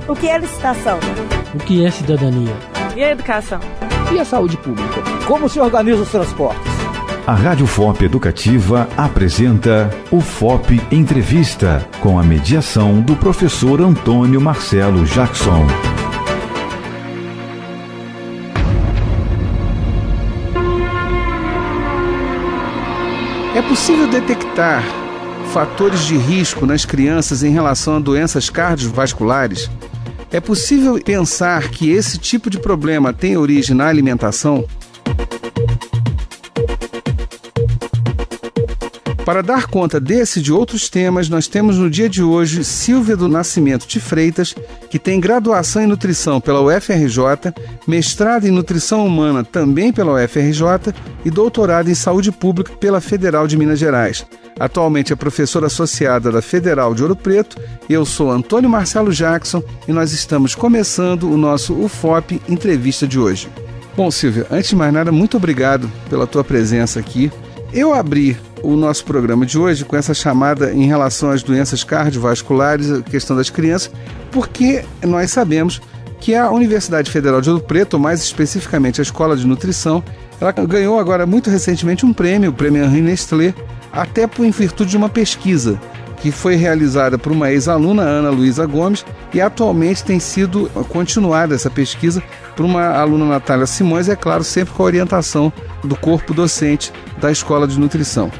O que é licitação? O que é cidadania? E a educação? E a saúde pública? Como se organizam os transportes? A Rádio FOP Educativa apresenta o FOP Entrevista, com a mediação do professor Antônio Marcelo Jackson. É possível detectar fatores de risco nas crianças em relação a doenças cardiovasculares? É possível pensar que esse tipo de problema tem origem na alimentação? Para dar conta desse e de outros temas, nós temos no dia de hoje Silvia do Nascimento de Freitas, que tem graduação em nutrição pela UFRJ, mestrado em nutrição humana também pela UFRJ e doutorado em saúde pública pela Federal de Minas Gerais. Atualmente é professora associada da Federal de Ouro Preto. Eu sou Antônio Marcelo Jackson e nós estamos começando o nosso UFOP Entrevista de hoje. Bom, Silvia, antes de mais nada, muito obrigado pela tua presença aqui. Eu abri o nosso programa de hoje com essa chamada em relação às doenças cardiovasculares, a questão das crianças, porque nós sabemos que a Universidade Federal de Ouro Preto, ou mais especificamente a Escola de Nutrição, ela ganhou agora muito recentemente um prêmio, o Prêmio Henri Nestlé, até em virtude de uma pesquisa que foi realizada por uma ex-aluna, Ana Luísa Gomes, e atualmente tem sido continuada essa pesquisa por uma aluna, Natália Simões, é claro, sempre com a orientação do corpo docente da Escola de Nutrição.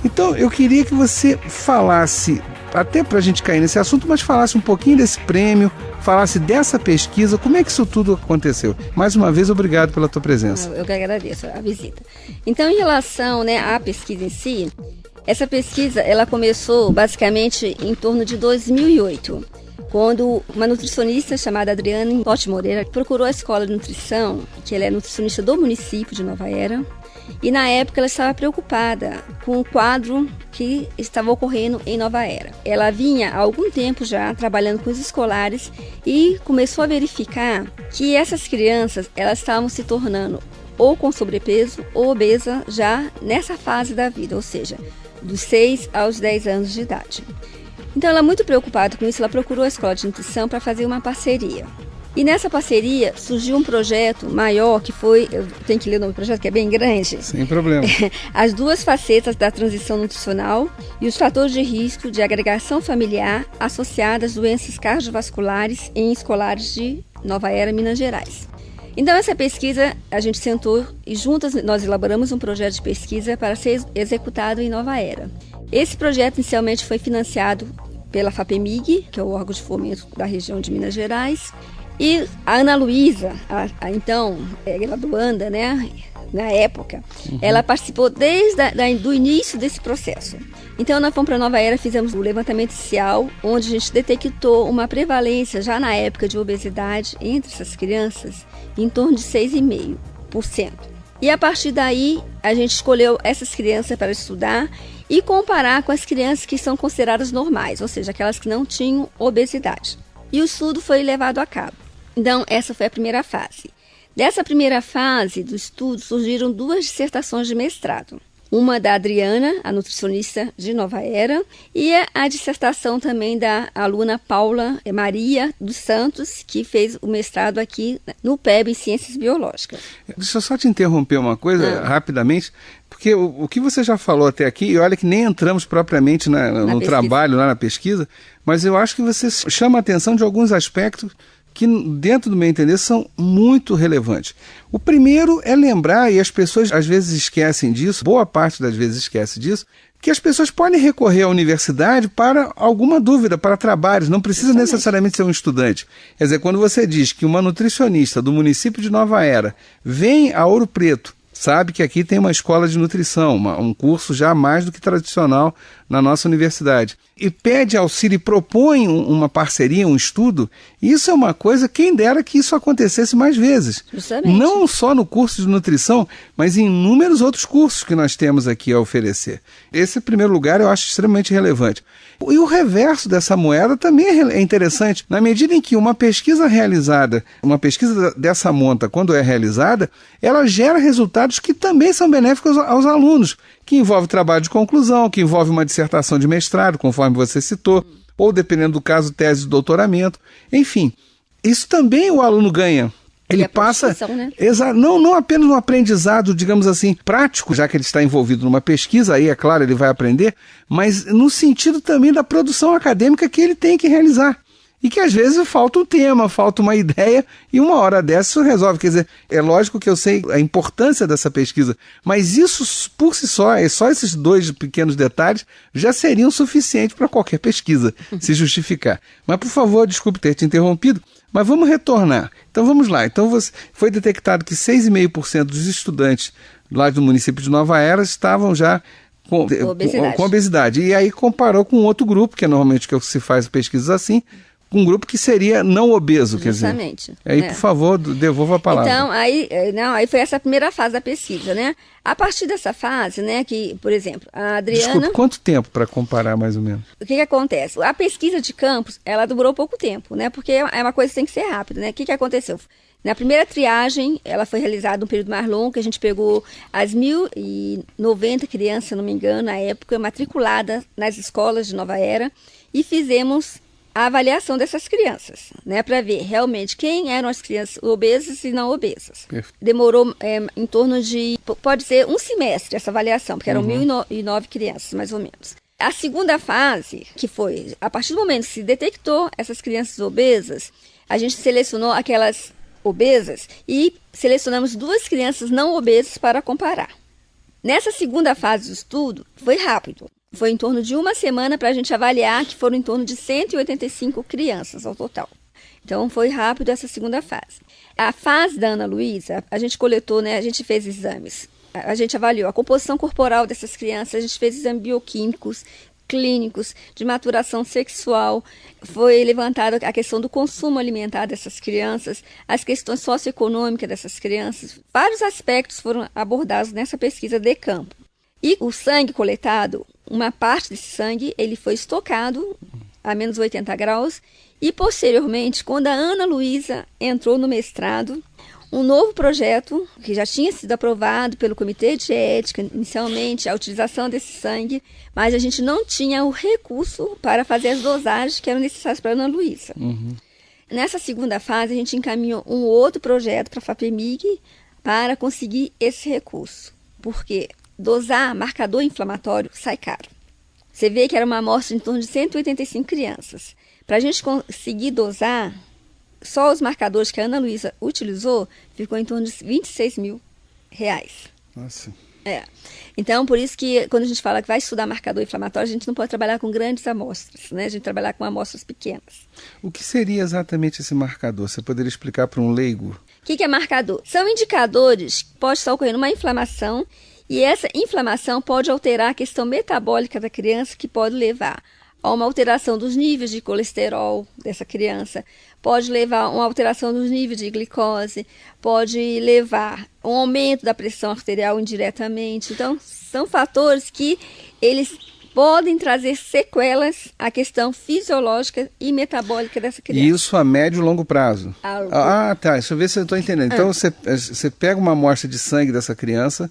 Então, eu queria que você falasse, até para a gente cair nesse assunto, mas falasse um pouquinho desse prêmio, falasse dessa pesquisa, como é que isso tudo aconteceu. Mais uma vez, obrigado pela tua presença. Eu que agradeço a visita. Então, em relação, à pesquisa em si, essa pesquisa ela começou basicamente em torno de 2008, quando uma nutricionista chamada Adriana Pote Moreira procurou a Escola de Nutrição, que ela é nutricionista do município de Nova Era, e na época ela estava preocupada com o quadro que estava ocorrendo em Nova Era. Ela vinha há algum tempo já trabalhando com os escolares e começou a verificar que essas crianças elas estavam se tornando ou com sobrepeso ou obesa já nessa fase da vida, ou seja, dos 6 aos 10 anos de idade. Então ela, muito preocupada com isso, ela procurou a Escola de Nutrição para fazer uma parceria. E nessa parceria surgiu um projeto maior que foi, eu tenho que ler o nome do projeto que é bem grande. Sem problema. As duas facetas da transição nutricional e os fatores de risco de agregação familiar associadas às doenças cardiovasculares em escolares de Nova Era, Minas Gerais. Então essa pesquisa, a gente sentou e juntas nós elaboramos um projeto de pesquisa para ser executado em Nova Era. Esse projeto inicialmente foi financiado pela FAPEMIG, que é o órgão de fomento da região de Minas Gerais, e a Ana Luísa, então graduanda, na época, ela participou desde o início desse processo. Então nós fomos para Nova Era, fizemos o levantamento inicial, onde a gente detectou uma prevalência já na época de obesidade entre essas crianças em torno de 6,5%. E a partir daí a gente escolheu essas crianças para estudar e comparar com as crianças que são consideradas normais, ou seja, aquelas que não tinham obesidade. E o estudo foi levado a cabo. Então essa foi a primeira fase. Dessa primeira fase do estudo surgiram 2 dissertações de mestrado. Uma da Adriana, a nutricionista de Nova Era, e a dissertação também da aluna Paula Maria dos Santos, que fez o mestrado aqui no PEB em Ciências Biológicas. Deixa eu só te interromper uma coisa rapidamente, porque o que você já falou até aqui, e olha que nem entramos propriamente no trabalho, lá na pesquisa, mas eu acho que você chama a atenção de alguns aspectos que, dentro do meu entender, são muito relevantes. O primeiro é lembrar, e as pessoas às vezes esquecem disso, boa parte das vezes esquece disso, que as pessoas podem recorrer à universidade para alguma dúvida, para trabalhos, não precisa necessariamente ser um estudante. Quer dizer, quando você diz que uma nutricionista do município de Nova Era vem a Ouro Preto, sabe que aqui tem uma escola de nutrição, um curso já mais do que tradicional na nossa universidade, e pede auxílio e propõe uma parceria, um estudo, isso é uma coisa, quem dera que isso acontecesse mais vezes. Justamente. Não só no curso de nutrição, mas em inúmeros outros cursos que nós temos aqui a oferecer. Esse, em primeiro lugar, eu acho extremamente relevante. E o reverso dessa moeda também é interessante, na medida em que uma pesquisa realizada, uma pesquisa dessa monta, quando é realizada, ela gera resultados que também são benéficos aos alunos, que envolve trabalho de conclusão, que envolve uma dissertação de mestrado, conforme você citou, ou, dependendo do caso, tese de doutoramento. Enfim, Isso também o aluno ganha. Ele passa, né? não apenas no aprendizado, digamos assim, prático, já que ele está envolvido numa pesquisa, aí é claro, ele vai aprender, mas no sentido também da produção acadêmica que ele tem que realizar. E que às vezes falta um tema, falta uma ideia, e uma hora dessa isso resolve. Quer dizer, é lógico que eu sei a importância dessa pesquisa, mas isso por si só, só esses 2 pequenos detalhes, já seriam suficientes para qualquer pesquisa se justificar. Mas por favor, desculpe ter te interrompido, mas vamos retornar. Então vamos lá. Então foi detectado que 6,5% dos estudantes lá do município de Nova Era estavam já com obesidade. E aí comparou com outro grupo, que é normalmente que se faz pesquisas assim, um grupo que seria não obeso, justamente, quer dizer. Aí, por favor, devolva a palavra. Então, aí foi essa primeira fase da pesquisa, né? A partir dessa fase, né, que, por exemplo, a Adriana... Desculpe, quanto tempo para comparar, mais ou menos? O que acontece? A pesquisa de campos, ela durou pouco tempo, né? Porque é uma coisa que tem que ser rápida, né? O que aconteceu? Na primeira triagem, ela foi realizada um período mais longo, que a gente pegou as 1.090 crianças, se não me engano, na época, matriculadas nas escolas de Nova Era, e fizemos a avaliação dessas crianças, né, para ver realmente quem eram as crianças obesas e não obesas. Perfeito. Demorou em torno de, pode ser um semestre essa avaliação, porque eram 1.009 crianças, mais ou menos. A segunda fase, que foi, a partir do momento que se detectou essas crianças obesas, a gente selecionou aquelas obesas e selecionamos 2 crianças não obesas para comparar. Nessa segunda fase do estudo, foi rápido. Foi em torno de uma semana para a gente avaliar, que foram em torno de 185 crianças ao total. Então, foi rápido essa segunda fase. A fase da Ana Luísa, a gente coletou, né, a gente fez exames. A gente avaliou a composição corporal dessas crianças, a gente fez exames bioquímicos, clínicos, de maturação sexual. Foi levantada a questão do consumo alimentar dessas crianças, as questões socioeconômicas dessas crianças. Vários aspectos foram abordados nessa pesquisa de campo. E o sangue coletado, uma parte desse sangue, ele foi estocado a menos 80 graus e, posteriormente, quando a Ana Luísa entrou no mestrado, um novo projeto, que já tinha sido aprovado pelo Comitê de Ética, inicialmente, a utilização desse sangue, mas a gente não tinha o recurso para fazer as dosagens que eram necessárias para a Ana Luísa. Nessa segunda fase, a gente encaminhou um outro projeto para a FAPEMIG para conseguir esse recurso. Por quê? Dosar marcador inflamatório sai caro. Você vê que era uma amostra em torno de 185 crianças. Para a gente conseguir dosar, só os marcadores que a Ana Luísa utilizou ficou em torno de R$26 mil. Nossa. Então, por isso que quando a gente fala que vai estudar marcador inflamatório, a gente não pode trabalhar com grandes amostras, né? A gente trabalhar com amostras pequenas. O que seria exatamente esse marcador? Você poderia explicar para um leigo? O que é marcador? São indicadores que pode estar ocorrendo uma inflamação. E essa inflamação pode alterar a questão metabólica da criança, que pode levar a uma alteração dos níveis de colesterol dessa criança, pode levar a uma alteração dos níveis de glicose, pode levar a um aumento da pressão arterial indiretamente. Então, são fatores que eles podem trazer sequelas à questão fisiológica e metabólica dessa criança. E isso a médio e longo prazo? Tá. Deixa eu ver se eu estou entendendo. Então, você pega uma amostra de sangue dessa criança,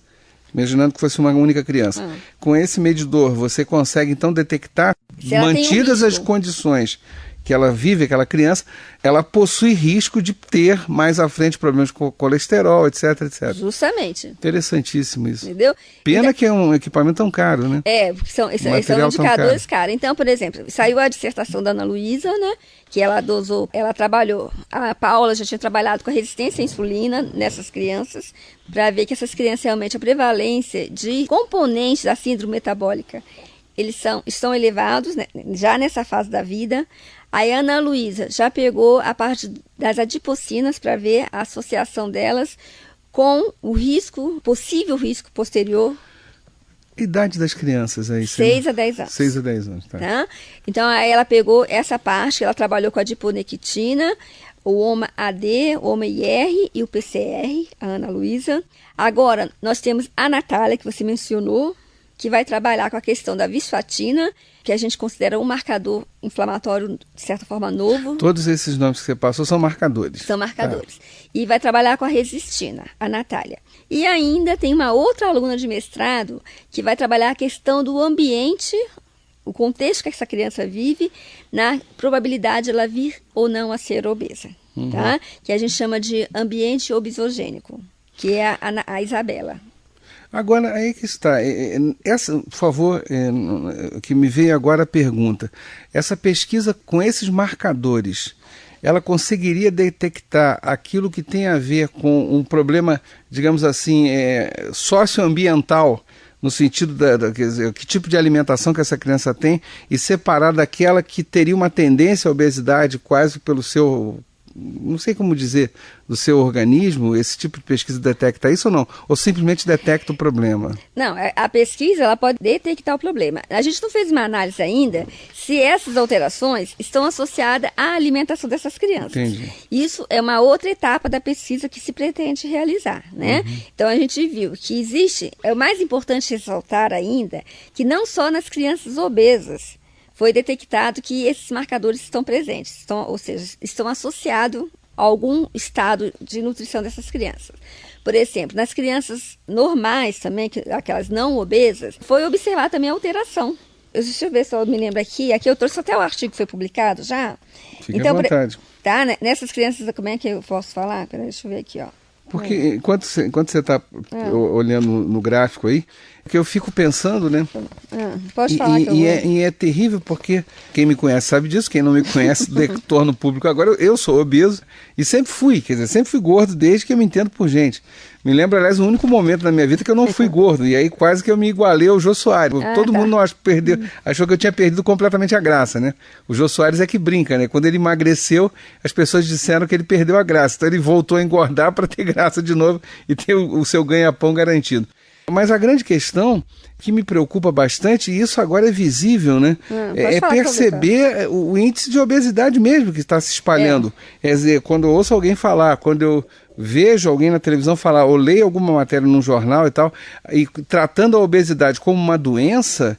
imaginando que fosse uma única criança. Com esse medidor, você consegue, então, detectar, mantidas as condições que ela vive, aquela criança, ela possui risco de ter mais à frente problemas com colesterol, etc, etc. Justamente. Interessantíssimo isso. Entendeu? Pena que é um equipamento tão caro, né? São indicadores caros. Então, por exemplo, saiu a dissertação da Ana Luísa, né? Que ela dosou, ela trabalhou, a Paula já tinha trabalhado com a resistência à insulina nessas crianças, para ver que essas crianças realmente, a prevalência de componentes da síndrome metabólica, eles estão elevados, né, já nessa fase da vida. A Ana Luísa já pegou a parte das adipocinas para ver a associação delas com o risco, possível risco posterior. Idade das crianças aí? 6 a 10 anos. 6 a 10 anos, tá. Então, aí ela pegou essa parte, ela trabalhou com a adiponectina, o OMA-AD, o OMA-IR e o PCR, a Ana Luísa. Agora, nós temos a Natália, que você mencionou, que vai trabalhar com a questão da visfatina, que a gente considera um marcador inflamatório, de certa forma, novo. Todos esses nomes que você passou são marcadores. São marcadores. Tá. E vai trabalhar com a resistina, a Natália. E ainda tem uma outra aluna de mestrado que vai trabalhar a questão do ambiente o contexto que essa criança vive na probabilidade de ela vir ou não a ser obesa, tá? Que a gente chama de ambiente obesogênico, que é a Isabela. Agora, aí que está, por favor, que me veio agora a pergunta, essa pesquisa com esses marcadores, ela conseguiria detectar aquilo que tem a ver com um problema, digamos assim, socioambiental, no sentido quer dizer, que tipo de alimentação que essa criança tem, e separar daquela que teria uma tendência à obesidade quase pelo seu, não sei como dizer, do seu organismo? Esse tipo de pesquisa detecta isso ou não? Ou simplesmente detecta o problema? Não, a pesquisa ela pode detectar o problema. A gente não fez uma análise ainda se essas alterações estão associadas à alimentação dessas crianças. Entendi. Isso é uma outra etapa da pesquisa que se pretende realizar, né? Então a gente viu que existe, é o mais importante ressaltar ainda, que não só nas crianças obesas foi detectado que esses marcadores estão presentes, ou seja, estão associados a algum estado de nutrição dessas crianças. Por exemplo, nas crianças normais também, aquelas não obesas, foi observar também a alteração. Deixa eu ver se eu me lembro aqui. Aqui eu trouxe até o artigo que foi publicado já. Fique à vontade. Tá, nessas crianças, como é que eu posso falar? Peraí, deixa eu ver aqui, ó. Porque enquanto você está olhando no gráfico aí, que eu fico pensando, né? Pode falar que eu vou. E é terrível porque quem me conhece sabe disso, quem não me conhece torna público agora. Eu sou obeso e sempre fui, quer dizer, sempre fui gordo desde que eu me entendo por gente. Me lembro, aliás, o único momento na minha vida que eu não fui gordo, e aí quase que eu me igualei ao Jô Soares. Todo mundo achou que eu tinha perdido completamente a graça, né? O Jô Soares é que brinca, né? Quando ele emagreceu, as pessoas disseram que ele perdeu a graça. Então ele voltou a engordar para ter graça de novo e ter o seu ganha-pão garantido. Mas a grande questão que me preocupa bastante, e isso agora é visível, né? É perceber o índice de obesidade mesmo que está se espalhando. Quer dizer, quando eu ouço alguém falar, quando eu vejo alguém na televisão falar, ou leio alguma matéria num jornal e tal, e tratando a obesidade como uma doença,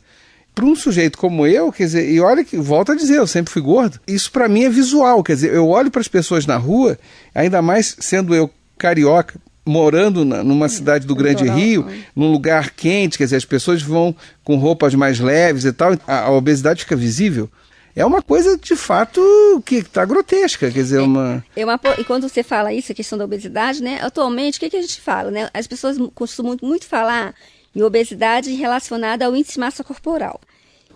para um sujeito como eu, quer dizer, e olha que, volto a dizer, eu sempre fui gordo, isso para mim é visual, quer dizer, eu olho para as pessoas na rua, ainda mais sendo eu carioca, morando numa cidade do Grande Rio, num lugar quente, quer dizer, as pessoas vão com roupas mais leves e tal, a obesidade fica visível. É uma coisa, de fato, que está grotesca, quer dizer, E quando você fala isso, a questão da obesidade, né, atualmente, o que a gente fala, né? As pessoas costumam muito falar em obesidade relacionada ao índice de massa corporal.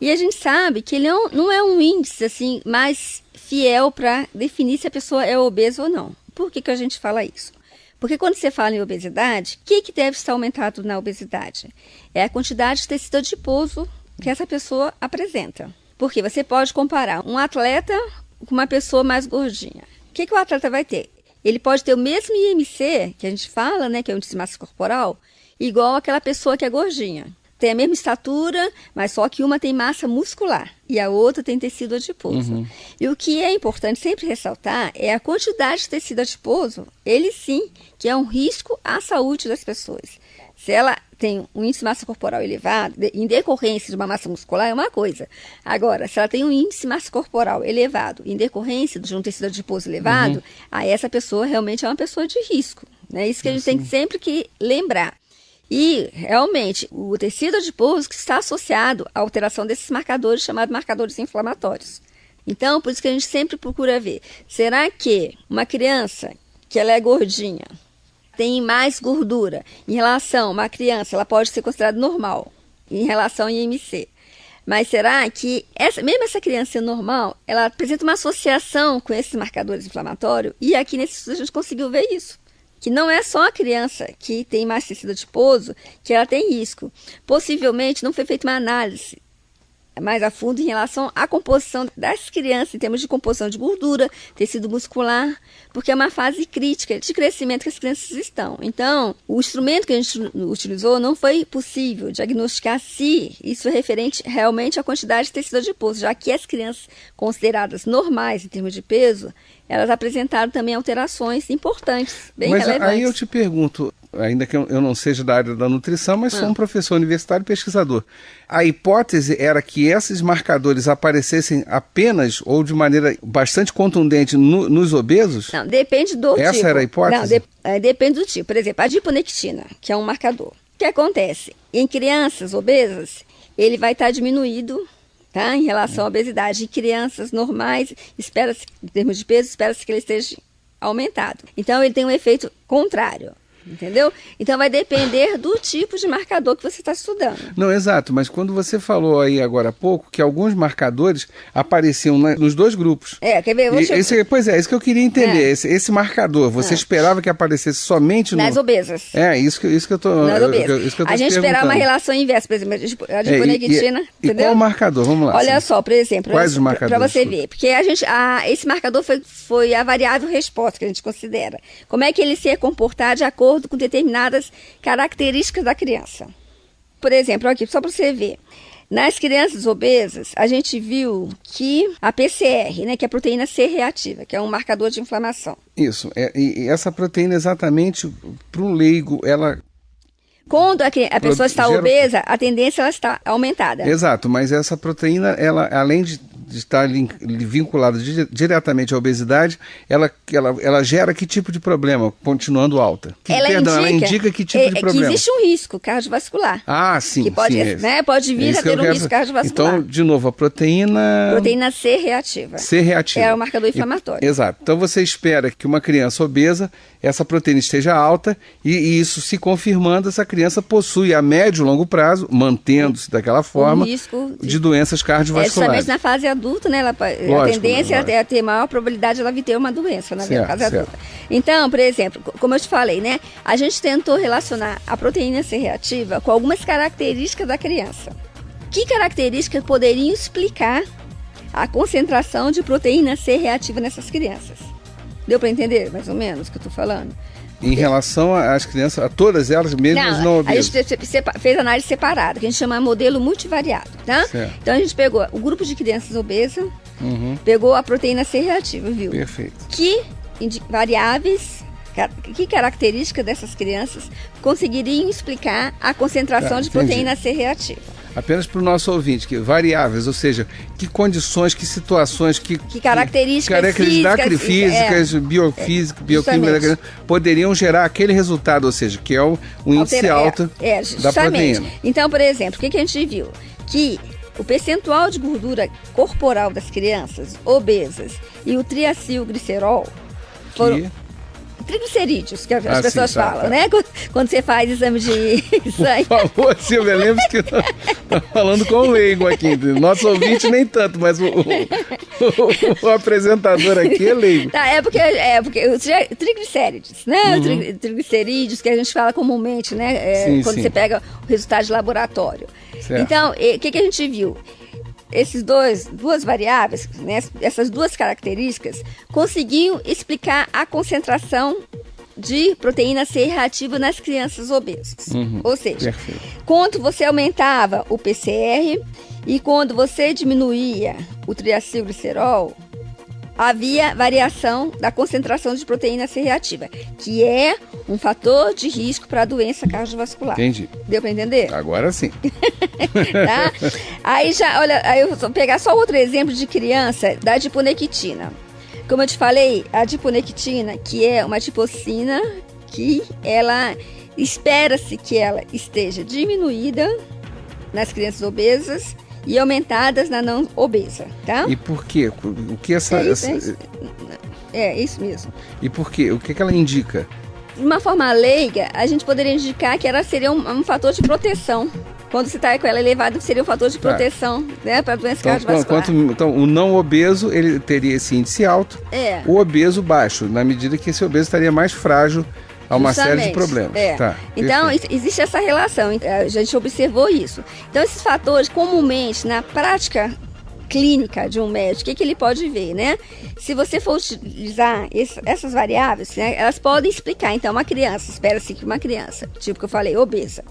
E a gente sabe que ele não é um índice, assim, mais fiel para definir se a pessoa é obesa ou não. Por que a gente fala isso? Porque quando você fala em obesidade, o que deve estar aumentado na obesidade? É a quantidade de tecido adiposo que essa pessoa apresenta. Porque você pode comparar um atleta com uma pessoa mais gordinha. O que o atleta vai ter? Ele pode ter o mesmo IMC, que a gente fala, né, que é o índice de massa corporal, igual aquela pessoa que é gordinha. Tem a mesma estatura, mas só que uma tem massa muscular e a outra tem tecido adiposo. E o que é importante sempre ressaltar é a quantidade de tecido adiposo, ele sim, que é um risco à saúde das pessoas. Se ela tem um índice de massa corporal elevado, em decorrência de uma massa muscular, é uma coisa. Agora, se ela tem um índice de massa corporal elevado, em decorrência de um tecido adiposo elevado, aí essa pessoa realmente é uma pessoa de risco. Né? Isso que a gente tem sempre que lembrar. E, realmente, o tecido adiposo que está associado à alteração desses marcadores, chamados marcadores inflamatórios. Então, por isso que a gente sempre procura ver, será que uma criança que ela é gordinha, tem mais gordura em relação a uma criança, ela pode ser considerada normal em relação ao IMC. Mas será que, mesmo essa criança normal, ela apresenta uma associação com esses marcadores inflamatórios? E aqui nesse estudo a gente conseguiu ver isso. Que não é só a criança que tem mais tecido adiposo que ela tem risco. Possivelmente não foi feita uma análise mais a fundo em relação à composição das crianças, em termos de composição de gordura, tecido muscular, porque é uma fase crítica de crescimento que as crianças estão. Então, o instrumento que a gente utilizou não foi possível diagnosticar se isso é referente realmente à quantidade de tecido adiposo, já que as crianças consideradas normais em termos de peso, elas apresentaram também alterações importantes, bem relevantes. Mas aí eu te pergunto, ainda que eu não seja da área da nutrição, mas sou um professor universitário e pesquisador. A hipótese era que esses marcadores aparecessem apenas ou de maneira bastante contundente nos obesos? Não, depende do tipo. Essa era a hipótese? Não, depende do tipo. Por exemplo, a adiponectina, que é um marcador. O que acontece? Em crianças obesas, ele vai estar diminuído tá? Em relação à obesidade. Em crianças normais, espera-se, em termos de peso, espera-se que ele esteja aumentado. Então, ele tem um efeito contrário. Entendeu? Então vai depender do tipo de marcador que você está estudando. Não, exato, mas quando você falou aí agora há pouco que alguns marcadores apareciam nos dois grupos. Quer ver? Isso que eu queria entender. Esse marcador, você esperava que aparecesse somente nas obesas. Isso que eu tô. Nas obesas. A gente esperava uma relação inversa, por exemplo, a adiponectina. E qual o marcador? Vamos lá. Olha só, por exemplo. Quais os marcadores? Para você ver. Porque esse marcador foi a variável resposta que a gente considera. Como é que ele se ia comportar de acordo com determinadas características da criança. Por exemplo, aqui, só para você ver, nas crianças obesas, a gente viu que a PCR, né, que é a proteína C reativa, que é um marcador de inflamação. Isso, e essa proteína exatamente, para um leigo, ela... Quando a pessoa está obesa, a tendência ela está aumentada. Exato, mas essa proteína, ela, além de estar vinculada diretamente à obesidade, ela gera que tipo de problema, continuando alta? Ela indica que tipo de problema? Que existe um risco cardiovascular. Sim. Que pode, pode vir a ter um risco cardiovascular. Então, de novo, a proteína... Proteína C reativa. C reativa. É o marcador inflamatório. Exato. Então, você espera que uma criança obesa, essa proteína esteja alta e isso se confirmando, essa criança possui a médio e longo prazo, mantendo-se daquela forma, risco de doenças cardiovasculares. Justamente na fase adulta, né? A tendência é a ter maior probabilidade de ela vir ter uma doença na fase adulta. Então, por exemplo, como eu te falei, né? A gente tentou relacionar a proteína C reativa com algumas características da criança. Que características poderiam explicar a concentração de proteína C reativa nessas crianças? Deu para entender, mais ou menos, o que eu estou falando? Em relação às crianças, a todas elas, mesmo as não obesas? A gente fez análise separada, que a gente chama modelo multivariado, tá? Certo. Então a gente pegou o grupo de crianças obesas, pegou a proteína C reativa, viu? Perfeito. Que variáveis, que características dessas crianças conseguiriam explicar a concentração de proteína C reativa? Apenas para o nosso ouvinte, que variáveis, ou seja, que condições, que situações, que características físicas, bioquímicas poderiam gerar aquele resultado, ou seja, que é o índice alto da proteína. Então, por exemplo, o que a gente viu? Que o percentual de gordura corporal das crianças obesas e o triacilglicerol foram... Triglicerídeos, que as pessoas falam, né? Quando você faz exame de sangue. Por favor, Silvia, lembre-se que eu estou falando com o leigo aqui. Nosso ouvinte nem tanto, mas o apresentador aqui é leigo. É porque os triglicéridos, né? Triglicerídeos que a gente fala comumente, né? Quando você pega o resultado de laboratório. Certo. Então, o que a gente viu? Essas duas variáveis, né, essas duas características, conseguiam explicar a concentração de proteína C reativa nas crianças obesas. Ou seja, quando você aumentava o PCR e quando você diminuía o triacilglicerol, havia variação da concentração de proteína C reativa, que é um fator de risco para a doença cardiovascular. Entendi. Deu para entender? Agora sim. Tá? Aí eu vou pegar só outro exemplo de criança da adiponectina. Como eu te falei, a adiponectina, que é uma adipocina que ela espera-se que ela esteja diminuída nas crianças obesas e aumentadas na não obesa, tá? E por quê? O que isso mesmo. E por quê? O que ela indica? De uma forma leiga, a gente poderia indicar que ela seria um fator de proteção. Quando você está com ela elevada, seria um fator de proteção, né, para a doença cardiovascular. Então, o não obeso, ele teria esse índice alto, o obeso baixo, na medida que esse obeso estaria mais frágil a uma série de problemas. Então, existe essa relação, a gente observou isso. Então, esses fatores, comumente, na prática clínica de um médico, o que ele pode ver, né? Se você for utilizar essas variáveis, né, elas podem explicar. Então, uma criança, espera-se que uma criança, tipo que eu falei, obesa,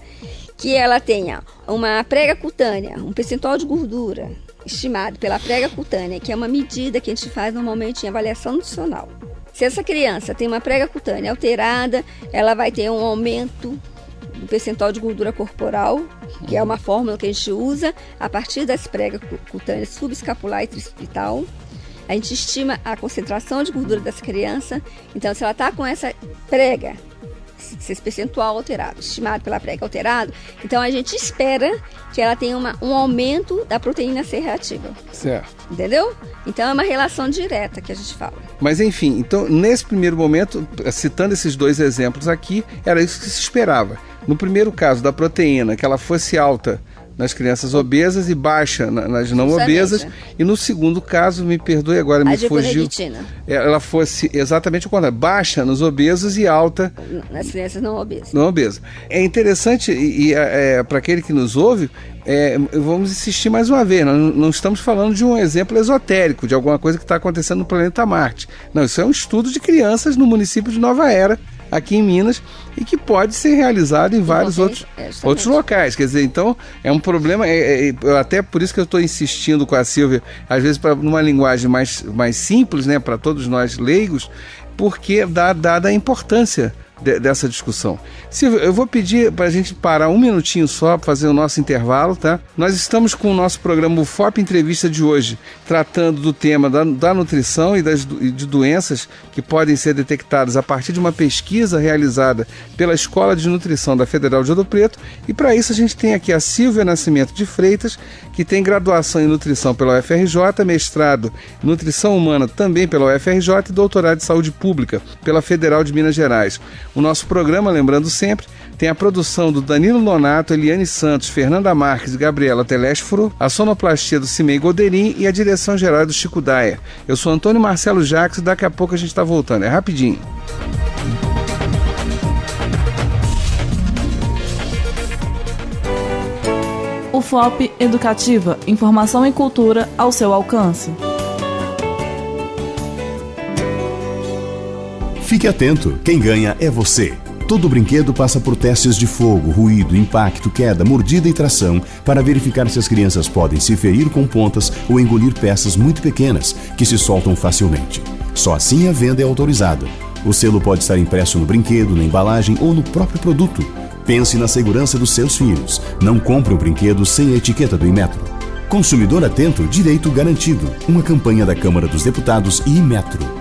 que ela tenha uma prega cutânea, um percentual de gordura estimado pela prega cutânea, que é uma medida que a gente faz normalmente em avaliação nutricional. Se essa criança tem uma prega cutânea alterada, ela vai ter um aumento do percentual de gordura corporal, que é uma fórmula que a gente usa a partir das pregas cutâneas subescapular e tricuspital. A gente estima a concentração de gordura dessa criança. Então, se ela está com essa prega esse percentual alterado, estimado pela PREC alterado, então a gente espera que ela tenha um aumento da proteína C reativa. Certo. Entendeu? Então é uma relação direta que a gente fala. Mas enfim, então nesse primeiro momento, citando esses dois exemplos aqui, era isso que se esperava. No primeiro caso da proteína, que ela fosse alta nas crianças obesas e baixa nas não obesas. E no segundo caso, me perdoe agora, me fugiu. Ela fosse exatamente o contrário, baixa nos obesos e alta nas crianças não obesas. Não obesas. É interessante, e para aquele que nos ouve, vamos insistir mais uma vez, nós não estamos falando de um exemplo esotérico, de alguma coisa que está acontecendo no planeta Marte. Não, isso é um estudo de crianças no município de Nova Era, aqui em Minas, e que pode ser realizado em vários outros locais. Quer dizer, então, é um problema, até por isso que eu estou insistindo com a Sílvia, às vezes numa linguagem mais simples, né, para todos nós leigos, porque dada a importância dessa discussão. Silvio, eu vou pedir para a gente parar um minutinho só para fazer o nosso intervalo, tá? Nós estamos com o nosso programa UFOP Entrevista de hoje, tratando do tema da nutrição e de doenças que podem ser detectadas a partir de uma pesquisa realizada pela Escola de Nutrição da Federal de Ouro Preto, e para isso a gente tem aqui a Sílvia Nascimento de Freitas, que tem graduação em nutrição pela UFRJ, mestrado em nutrição humana também pela UFRJ e doutorado em saúde pública pela Federal de Minas Gerais. O nosso programa, lembrando sempre, tem a produção do Danilo Nonato, Eliane Santos, Fernanda Marques e Gabriela Telésforo, a sonoplastia do Cimei Goderim e a direção geral do Chico Daia. Eu sou Antônio Marcelo Jacques e daqui a pouco a gente está voltando. É rapidinho. UFOP Educativa, informação e cultura ao seu alcance. Fique atento, quem ganha é você. Todo brinquedo passa por testes de fogo, ruído, impacto, queda, mordida e tração para verificar se as crianças podem se ferir com pontas ou engolir peças muito pequenas que se soltam facilmente. Só assim a venda é autorizada. O selo pode estar impresso no brinquedo, na embalagem ou no próprio produto. Pense na segurança dos seus filhos. Não compre um brinquedo sem a etiqueta do Inmetro. Consumidor atento, direito garantido. Uma campanha da Câmara dos Deputados e Inmetro.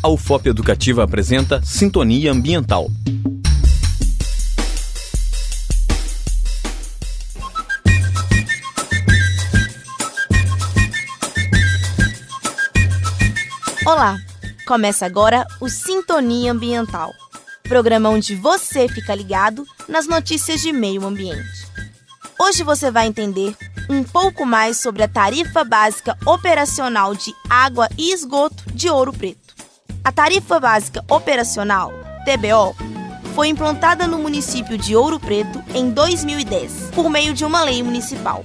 A UFOP Educativa apresenta Sintonia Ambiental. Olá! Começa agora o Sintonia Ambiental, programa onde você fica ligado nas notícias de meio ambiente. Hoje você vai entender um pouco mais sobre a Tarifa Básica Operacional de Água e Esgoto de Ouro Preto. A Tarifa Básica Operacional, TBO, foi implantada no município de Ouro Preto em 2010, por meio de uma lei municipal.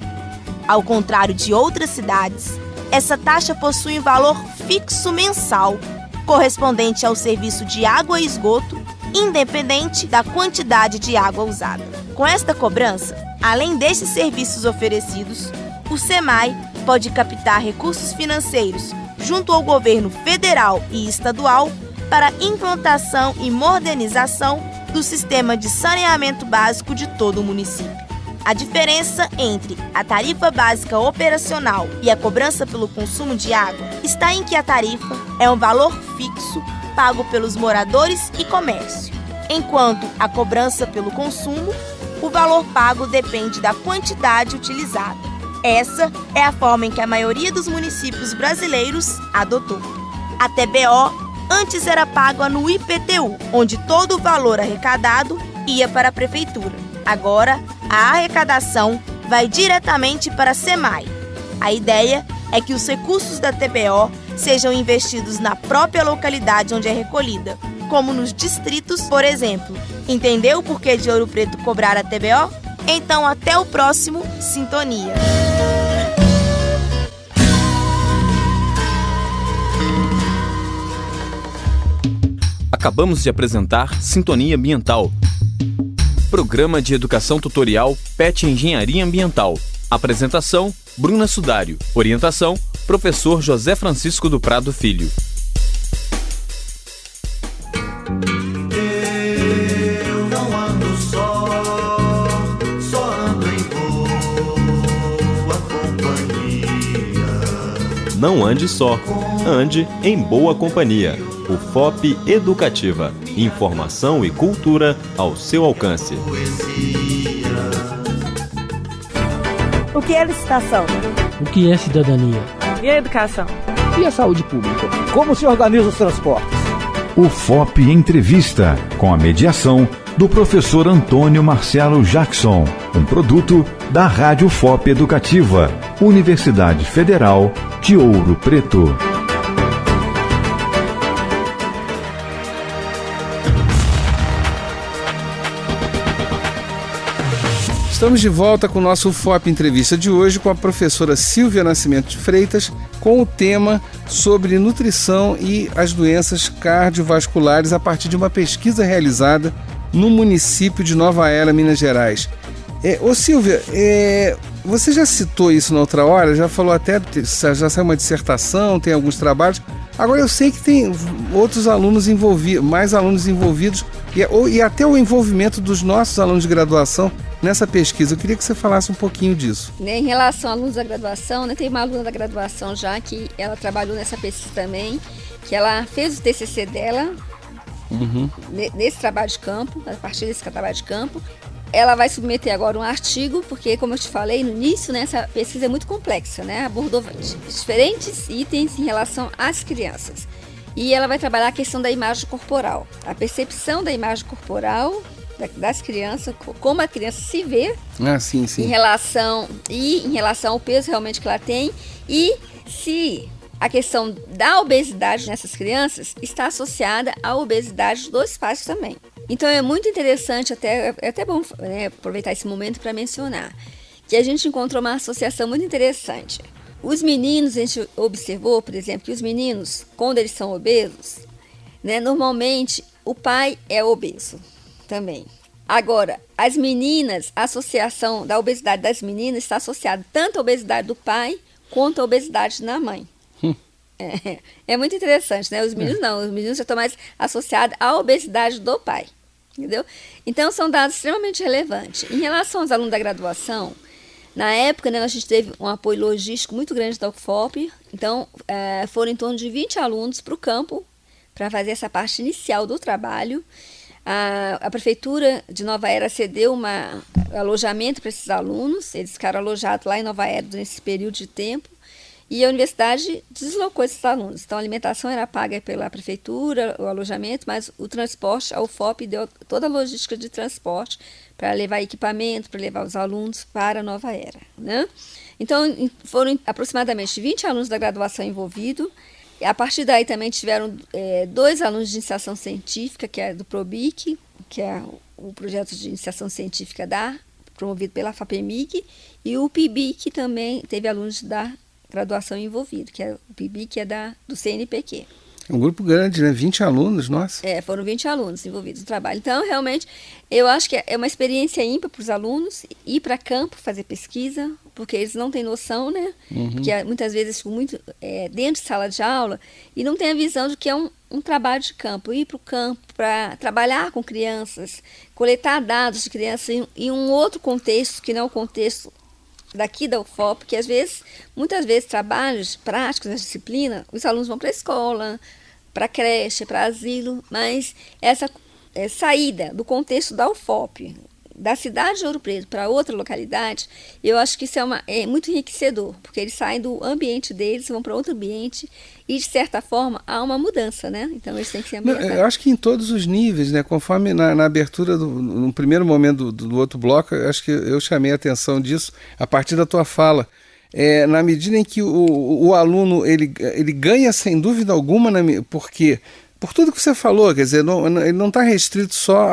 Ao contrário de outras cidades, essa taxa possui um valor fixo mensal, correspondente ao serviço de água e esgoto, independente da quantidade de água usada. Com esta cobrança, além destes serviços oferecidos, o SEMAI pode captar recursos financeiros junto ao governo federal e estadual para implantação e modernização do sistema de saneamento básico de todo o município. A diferença entre a tarifa básica operacional e a cobrança pelo consumo de água está em que a tarifa é um valor fixo pago pelos moradores e comércio, enquanto a cobrança pelo consumo, o valor pago depende da quantidade utilizada. Essa é a forma em que a maioria dos municípios brasileiros adotou. A TBO antes era paga no IPTU, onde todo o valor arrecadado ia para a prefeitura. Agora, a arrecadação vai diretamente para a SEMAI. A ideia é que os recursos da TBO sejam investidos na própria localidade onde é recolhida, como nos distritos, por exemplo. Entendeu o porquê de Ouro Preto cobrar a TBO? Então, até o próximo Sintonia. Acabamos de apresentar Sintonia Ambiental, programa de educação tutorial PET Engenharia Ambiental. Apresentação, Bruna Sudário. Orientação, professor José Francisco do Prado Filho. Eu não ando só ando em boa companhia. Não ande só, ande em boa companhia. O FOP Educativa. Informação e cultura ao seu alcance. O que é licitação? O que é cidadania? E a educação? E a saúde pública? Como se organiza os transportes? O FOP Entrevista, com a mediação do professor Antônio Marcelo Jackson, um produto da Rádio FOP Educativa, Universidade Federal de Ouro Preto. Estamos de volta com o nosso FOP Entrevista de hoje com a professora Silvia Nascimento de Freitas, com o tema sobre nutrição e as doenças cardiovasculares a partir de uma pesquisa realizada no município de Nova Era, Minas Gerais. Ô Silvia, você já citou isso na outra hora, já falou até, já saiu uma dissertação, tem alguns trabalhos. Agora eu sei que tem outros alunos envolvidos, mais alunos envolvidos e até o envolvimento dos nossos alunos de graduação nessa pesquisa. Eu queria que você falasse um pouquinho disso. Em relação a alunos da graduação, tem uma aluna da graduação já que ela trabalhou nessa pesquisa também, que ela fez o TCC dela nesse trabalho de campo, a partir desse trabalho de campo. Ela vai submeter agora um artigo, porque, como eu te falei no início, essa pesquisa é muito complexa, abordou diferentes itens em relação às crianças. E ela vai trabalhar a questão da imagem corporal, a percepção da imagem corporal das crianças, como a criança se vê sim. Em relação ao peso realmente que ela tem, e se a questão da obesidade nessas crianças está associada à obesidade dos pais também. Então é muito interessante, é até bom aproveitar esse momento para mencionar que a gente encontrou uma associação muito interessante. Os meninos, a gente observou, por exemplo, que os meninos, quando eles são obesos, normalmente o pai é obeso também. Agora, as meninas, a associação da obesidade das meninas está associada tanto à obesidade do pai quanto à obesidade da mãe. É muito interessante, Os meninos não, os meninos já estão mais associados à obesidade do pai, entendeu? Então, são dados extremamente relevantes. Em relação aos alunos da graduação, na época, a gente teve um apoio logístico muito grande da UFOP, então foram em torno de 20 alunos para o campo para fazer essa parte inicial do trabalho. A Prefeitura de Nova Era cedeu um alojamento para esses alunos, eles ficaram alojados lá em Nova Era nesse período de tempo, e a universidade deslocou esses alunos. Então, a alimentação era paga pela Prefeitura, o alojamento, mas o transporte, a UFOP deu toda a logística de transporte para levar equipamento, para levar os alunos para Nova Era. Então, foram aproximadamente 20 alunos da graduação envolvidos. A partir daí também tiveram 2 alunos de iniciação científica, que é do PROBIC, que é o projeto de iniciação científica promovido pela FAPEMIG, e o PIBIC, que também teve alunos da graduação envolvidos, que é o PIBIC, que é do CNPq. É um grupo grande, 20 alunos, nossa. Foram 20 alunos envolvidos no trabalho. Então, realmente, eu acho que é uma experiência ímpar para os alunos ir para campo fazer pesquisa, porque eles não têm noção, Porque muitas vezes ficam muito dentro de sala de aula e não têm a visão de que é um trabalho de campo. Ir para o campo para trabalhar com crianças, coletar dados de crianças em um outro contexto, que não é o contexto daqui da UFOP, porque muitas vezes trabalhos práticos da disciplina, os alunos vão para a escola, para a creche, para asilo, mas essa saída do contexto da UFOP, da cidade de Ouro Preto para outra localidade, eu acho que isso é muito enriquecedor, porque eles saem do ambiente deles, vão para outro ambiente e, de certa forma, há uma mudança, Então, eles têm que ser ambientados. Eu acho que em todos os níveis, conforme na abertura, no primeiro momento do outro bloco, eu acho que eu chamei a atenção disso a partir da tua fala. Na medida em que o aluno ele ganha, sem dúvida alguma, porque por tudo que você falou, quer dizer, ele não está restrito só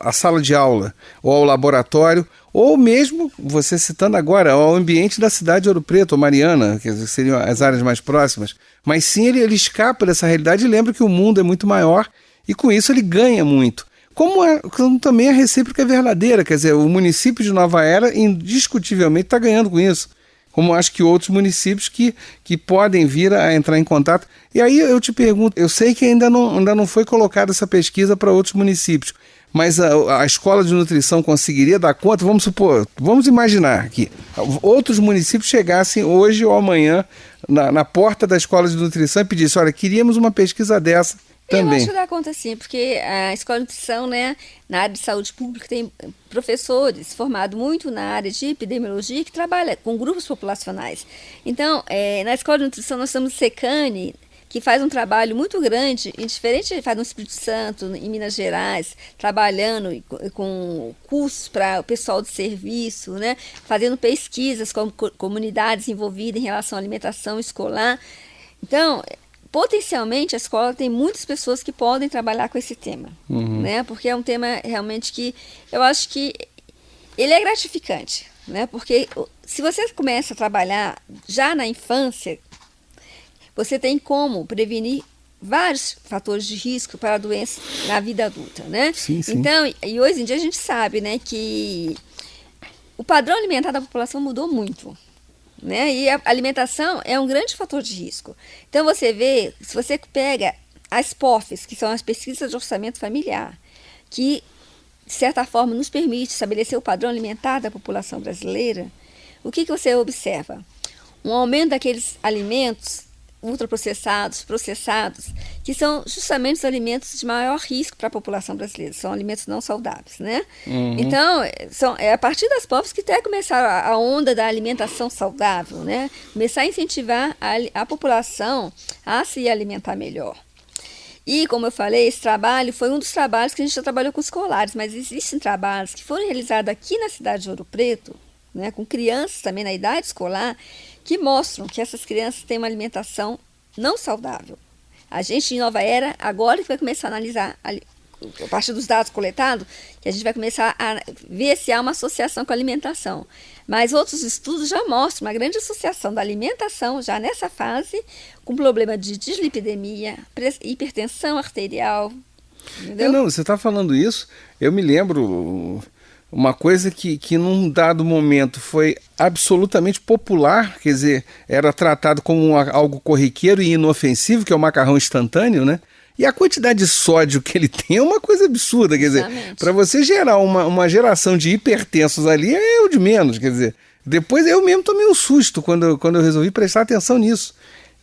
à sala de aula ou ao laboratório, ou mesmo, você citando agora, ao ambiente da cidade de Ouro Preto ou Mariana, que seriam as áreas mais próximas, mas sim ele escapa dessa realidade e lembra que o mundo é muito maior e com isso ele ganha muito. Como também a recíproca é verdadeira, quer dizer, o município de Nova Era indiscutivelmente está ganhando com isso, como acho que outros municípios que podem vir a entrar em contato. E aí eu te pergunto, eu sei que ainda não foi colocada essa pesquisa para outros municípios, Mas a escola de nutrição conseguiria dar conta? Vamos supor, vamos imaginar que outros municípios chegassem hoje ou amanhã na porta da escola de nutrição e pedissem, olha, queríamos uma pesquisa dessa também. Eu acho que dá conta sim, porque a escola de nutrição, né, na área de saúde pública, tem professores formados muito na área de epidemiologia que trabalham com grupos populacionais. Então, na escola de nutrição nós temos Secane, que faz um trabalho muito grande, e diferente faz no Espírito Santo, em Minas Gerais, trabalhando com cursos para o pessoal de serviço, né, fazendo pesquisas com comunidades envolvidas em relação à alimentação escolar. Então, potencialmente, a escola tem muitas pessoas que podem trabalhar com esse tema, né, porque é um tema realmente que eu acho que ele é gratificante, né, porque se você começa a trabalhar já na infância, você tem como prevenir vários fatores de risco para a doença na vida adulta, né? Sim. Então, e hoje em dia a gente sabe, né, que o padrão alimentar da população mudou muito, né? E a alimentação é um grande fator de risco. Então, você vê, se você pega as POFs, que são as pesquisas de orçamento familiar, que, de certa forma, nos permite estabelecer o padrão alimentar da população brasileira, o que você observa? Um aumento daqueles alimentos ultraprocessados, processados, que são justamente os alimentos de maior risco para a população brasileira, são alimentos não saudáveis, né? Então, é a partir das POFs que até começar a onda da alimentação saudável, né? Começar a incentivar a população a se alimentar melhor. E, como eu falei, esse trabalho foi um dos trabalhos que a gente já trabalhou com escolares, mas existem trabalhos que foram realizados aqui na cidade de Ouro Preto, né, com crianças também na idade escolar, que mostram que essas crianças têm uma alimentação não saudável. A gente, em Nova Era, agora que vai começar a analisar, a partir dos dados coletados, que a gente vai começar a ver se há uma associação com a alimentação. Mas outros estudos já mostram uma grande associação da alimentação, já nessa fase, com problema de dislipidemia, hipertensão arterial. Entendeu? Não, você está falando isso, eu me lembro... Uma coisa que num dado momento foi absolutamente popular, quer dizer, era tratado como algo corriqueiro e inofensivo, que é o macarrão instantâneo, né? E a quantidade de sódio que ele tem é uma coisa absurda, quer dizer, para você gerar uma geração de hipertensos ali é o de menos, quer dizer, depois eu mesmo tomei um susto quando eu resolvi prestar atenção nisso.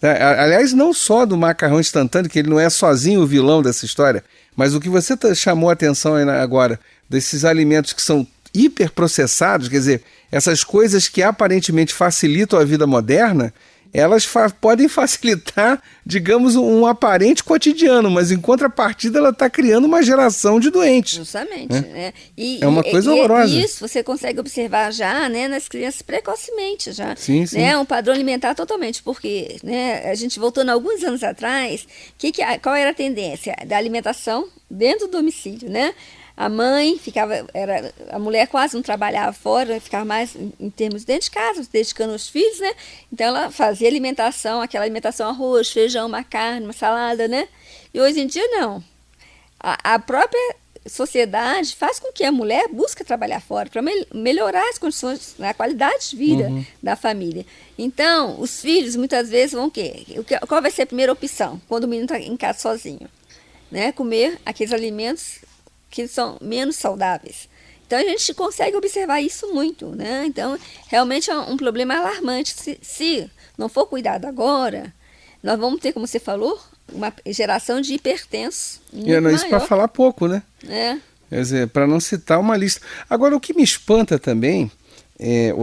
Aliás, não só do macarrão instantâneo, que ele não é sozinho o vilão dessa história, mas o que você chamou a atenção agora, desses alimentos que são hiperprocessados, quer dizer, essas coisas que aparentemente facilitam a vida moderna, elas podem facilitar, digamos, um aparente cotidiano, mas em contrapartida ela está criando uma geração de doentes. Justamente. Né? É uma coisa horrorosa. E isso você consegue observar já, né, nas crianças precocemente. Já, sim. Né, um padrão alimentar totalmente, porque, né, a gente voltando alguns anos atrás, qual era a tendência da alimentação dentro do domicílio, né? A mãe a mulher quase não trabalhava fora, ficava mais em termos dentro de casa, se dedicando aos filhos, né? Então ela fazia alimentação, aquela alimentação, arroz, feijão, uma carne, uma salada, né? E hoje em dia não. A própria sociedade faz com que a mulher busque trabalhar fora para melhorar as condições, a qualidade de vida da família. Então, os filhos muitas vezes vão o quê? Qual vai ser a primeira opção quando o menino está em casa sozinho? Né? Comer aqueles alimentos que são menos saudáveis. Então, a gente consegue observar isso muito, né? Então, realmente é um problema alarmante. Se não for cuidado agora, nós vamos ter, como você falou, uma geração de hipertensos muito maior. Isso para falar pouco, né? Quer dizer, para não citar uma lista. Agora, o que me espanta também,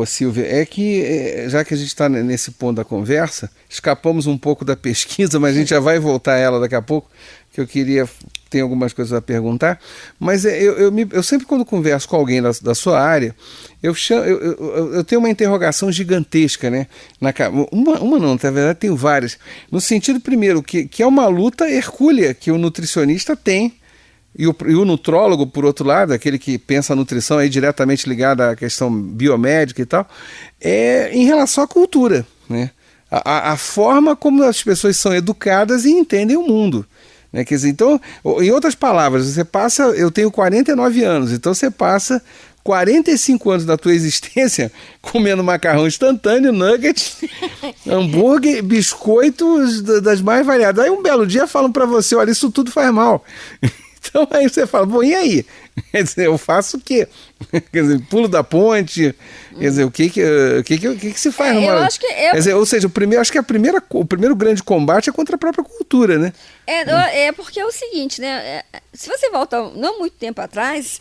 Silvia, é que, já que a gente está nesse ponto da conversa, escapamos um pouco da pesquisa, mas a gente já vai voltar a ela daqui a pouco, que eu queria... Tem algumas coisas a perguntar, mas eu sempre quando converso com alguém da sua área, eu tenho uma interrogação gigantesca, né? Uma não, na verdade tenho várias. No sentido, primeiro, que é uma luta hercúlea que o nutricionista tem, e o nutrólogo, por outro lado, aquele que pensa a nutrição aí diretamente ligada à questão biomédica e tal, em relação à cultura, né? A forma como as pessoas são educadas e entendem o mundo. Quer dizer, então, em outras palavras, eu tenho 49 anos, então você passa 45 anos da tua existência comendo macarrão instantâneo, nuggets, hambúrguer, biscoitos das mais variadas. Aí um belo dia falam para você, olha, isso tudo faz mal. Então aí você fala, bom, e aí? Quer dizer, eu faço o quê? Quer dizer, pulo da ponte? Quer dizer, o que se faz numa... Eu acho que Quer dizer, ou seja, acho que o primeiro grande combate é contra a própria cultura, né? Porque é o seguinte, né? Se você volta não muito tempo atrás,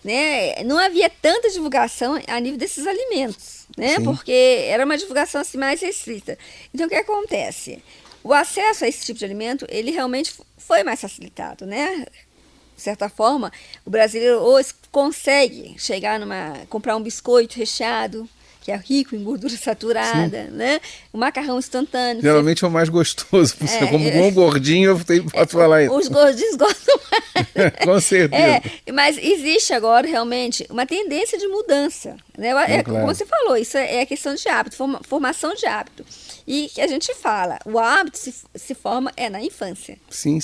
né, não havia tanta divulgação a nível desses alimentos, né? Sim. Porque era uma divulgação assim, mais restrita. Então, o que acontece? O acesso a esse tipo de alimento, ele realmente foi mais facilitado, né? De certa forma, o brasileiro hoje consegue comprar um biscoito recheado, que é rico em gordura saturada, né? O macarrão instantâneo. Geralmente é o mais gostoso. Você como um gordinho, eu posso falar isso. Os gordinhos gostam mais. Com certeza. Mas existe agora realmente uma tendência de mudança, né? Claro. Como você falou, isso é questão de hábito, formação de hábito. E que a gente fala, o hábito se forma na infância. Sim.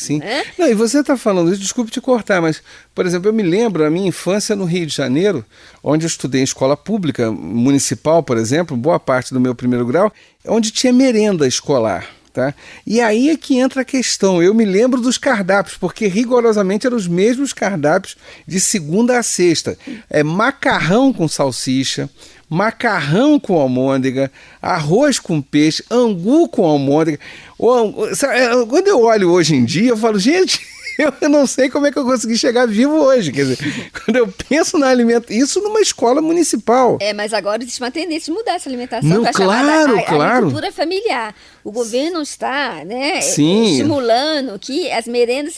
Não, e você está falando isso, desculpe te cortar, mas, por exemplo, eu me lembro da minha infância no Rio de Janeiro, onde eu estudei em escola pública municipal, por exemplo, boa parte do meu primeiro grau, onde tinha merenda escolar. Tá? E aí é que entra a questão. Eu me lembro dos cardápios, porque rigorosamente eram os mesmos cardápios de segunda a sexta. Macarrão com salsicha, macarrão com almôndega, arroz com peixe, angu com almôndega. Quando eu olho hoje em dia, eu falo, gente, eu não sei como é que eu consegui chegar vivo hoje. Quer dizer, quando eu penso na alimentação, isso numa escola municipal. Mas agora existe uma tendência de mudar essa alimentação. Não, para claro. A agricultura familiar. O governo está, né, estimulando que as merendas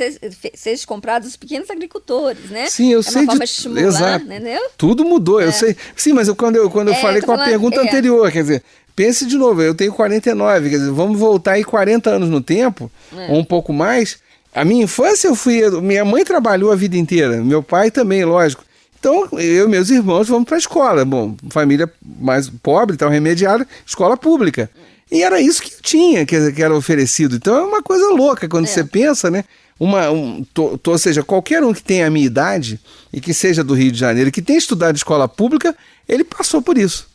sejam compradas dos pequenos agricultores, né? Sim, eu sei uma forma de estimular, exato. Entendeu? Tudo mudou, eu sei. Sim, mas quando eu falei com a pergunta anterior, quer dizer, pense de novo, eu tenho 49, quer dizer, vamos voltar aí 40 anos no tempo, ou um pouco mais. A minha infância minha mãe trabalhou a vida inteira, meu pai também, lógico. Então, eu e meus irmãos vamos para a escola. Bom, família mais pobre, então remediada, escola pública. E era isso que eu tinha, que era oferecido. Então é uma coisa louca quando você pensa, né? Ou seja, qualquer um que tenha a minha idade e que seja do Rio de Janeiro, que tenha estudado escola pública, ele passou por isso.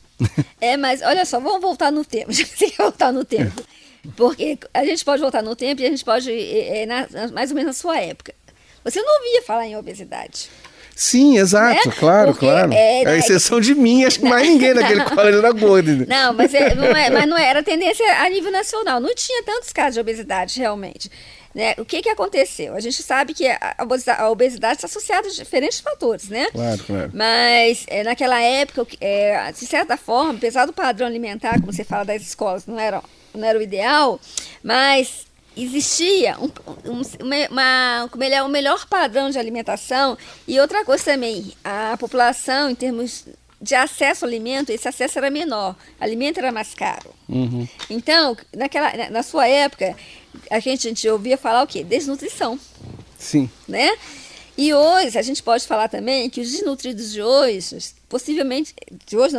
Mas olha só, vamos voltar no tempo. Já sei que voltar no tempo. Porque a gente pode voltar no tempo e a gente pode, mais ou menos na sua época. Você não ouvia falar em obesidade. Sim, exato, né? Claro. A exceção de mim, acho que mais ninguém naquele colégio era gordo. Não, mas não era tendência a nível nacional. Não tinha tantos casos de obesidade, realmente. Né? O que aconteceu? A gente sabe que a obesidade está associada a diferentes fatores, né? Claro. Mas naquela época, de certa forma, apesar do padrão alimentar, como você fala das escolas, não era o ideal, mas existia um melhor padrão de alimentação. E outra coisa também, a população, em termos de acesso ao alimento, esse acesso era menor, o alimento era mais caro. Uhum. Então, na sua época, a gente ouvia falar o quê? Desnutrição. Sim. Né? E hoje, a gente pode falar também que os desnutridos de hoje, possivelmente,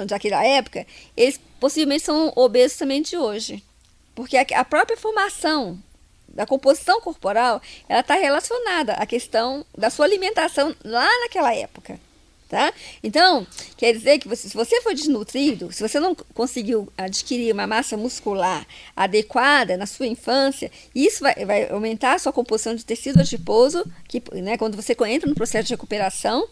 daquela época, eles possivelmente são obesos também de hoje. Porque a própria formação da composição corporal, ela está relacionada à questão da sua alimentação lá naquela época. Tá? Então, quer dizer que se você for desnutrido, se você não conseguiu adquirir uma massa muscular adequada na sua infância, isso vai aumentar a sua composição de tecido adiposo, que, né, quando você entra no processo de recuperação,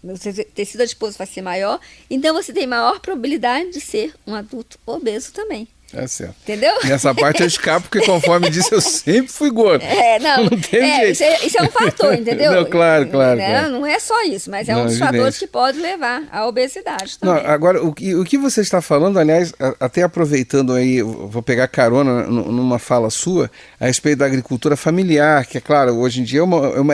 o tecido adiposo vai ser maior, então você tem maior probabilidade de ser um adulto obeso também. É certo. Entendeu? Nessa parte eu escapo, porque conforme disse, eu sempre fui gordo. Não tem jeito. Isso é um fator, entendeu? Não, claro. Não é só isso, mas um dos fatores que pode levar à obesidade também. Não, agora, o que você está falando, aliás, até aproveitando aí, vou pegar carona numa fala sua, a respeito da agricultura familiar, que é claro, hoje em dia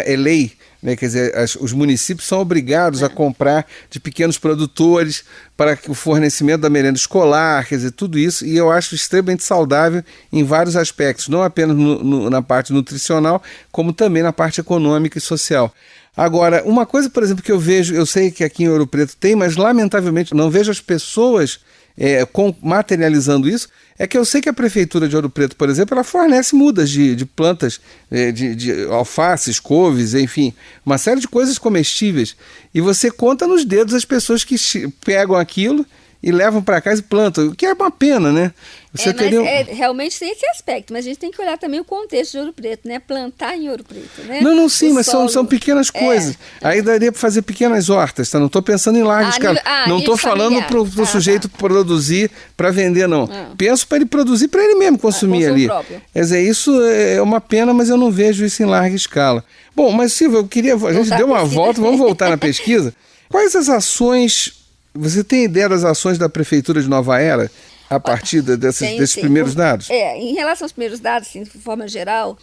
é lei, né? Quer dizer, os municípios são obrigados a comprar de pequenos produtores para o fornecimento da merenda escolar, quer dizer, tudo isso, e eu acho extremamente saudável em vários aspectos, não apenas na parte nutricional, como também na parte econômica e social. Agora, uma coisa, por exemplo, que eu sei que aqui em Ouro Preto tem, mas lamentavelmente não vejo as pessoas materializando isso, é que eu sei que a Prefeitura de Ouro Preto, por exemplo, ela fornece mudas de plantas, de alfaces, couves, enfim, uma série de coisas comestíveis. E você conta nos dedos as pessoas que pegam aquilo e levam para casa e plantam, o que é uma pena, né? Realmente tem esse aspecto, mas a gente tem que olhar também o contexto de Ouro Preto, né? Plantar em Ouro Preto, né? Não, sim, mas são pequenas coisas. Aí daria para fazer pequenas hortas, tá? Não estou pensando em larga escala. Não estou falando para o sujeito produzir para vender, não. Penso para ele produzir para ele mesmo consumir ali. Quer dizer, isso é uma pena, mas eu não vejo isso em larga escala. Bom, mas Silvia, a gente deu uma volta, vamos voltar na pesquisa. Quais as ações, você tem ideia das ações da Prefeitura de Nova Era a partir desses primeiros dados? Em relação aos primeiros dados, assim, de forma geral,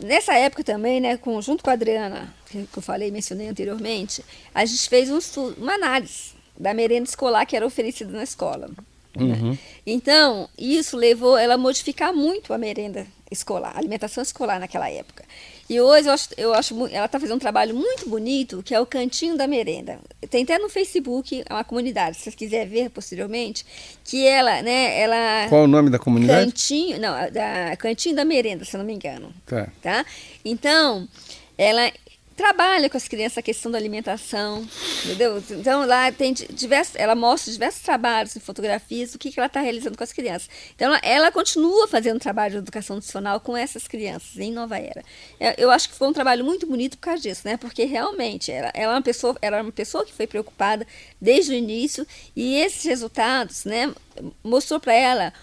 nessa época também, né, junto com a Adriana, que eu mencionei anteriormente, a gente fez uma análise da merenda escolar que era oferecida na escola. Né? Então, isso levou ela a modificar muito a merenda escolar, a alimentação escolar naquela época. E hoje eu acho ela está fazendo um trabalho muito bonito, que é o Cantinho da Merenda. Tem até no Facebook uma comunidade, se vocês quiserem ver posteriormente, que ela... Qual o nome da comunidade? Cantinho da Merenda, se eu não me engano. Tá? Então, ela trabalha com as crianças a questão da alimentação, entendeu? Então, lá tem ela mostra diversos trabalhos e fotografias do que ela está realizando com as crianças. Então, ela continua fazendo trabalho de educação nutricional com essas crianças em Nova Era. Eu acho que foi um trabalho muito bonito por causa disso, né? Porque realmente ela era uma pessoa que foi preocupada desde o início, e esses resultados, né, mostrou para ela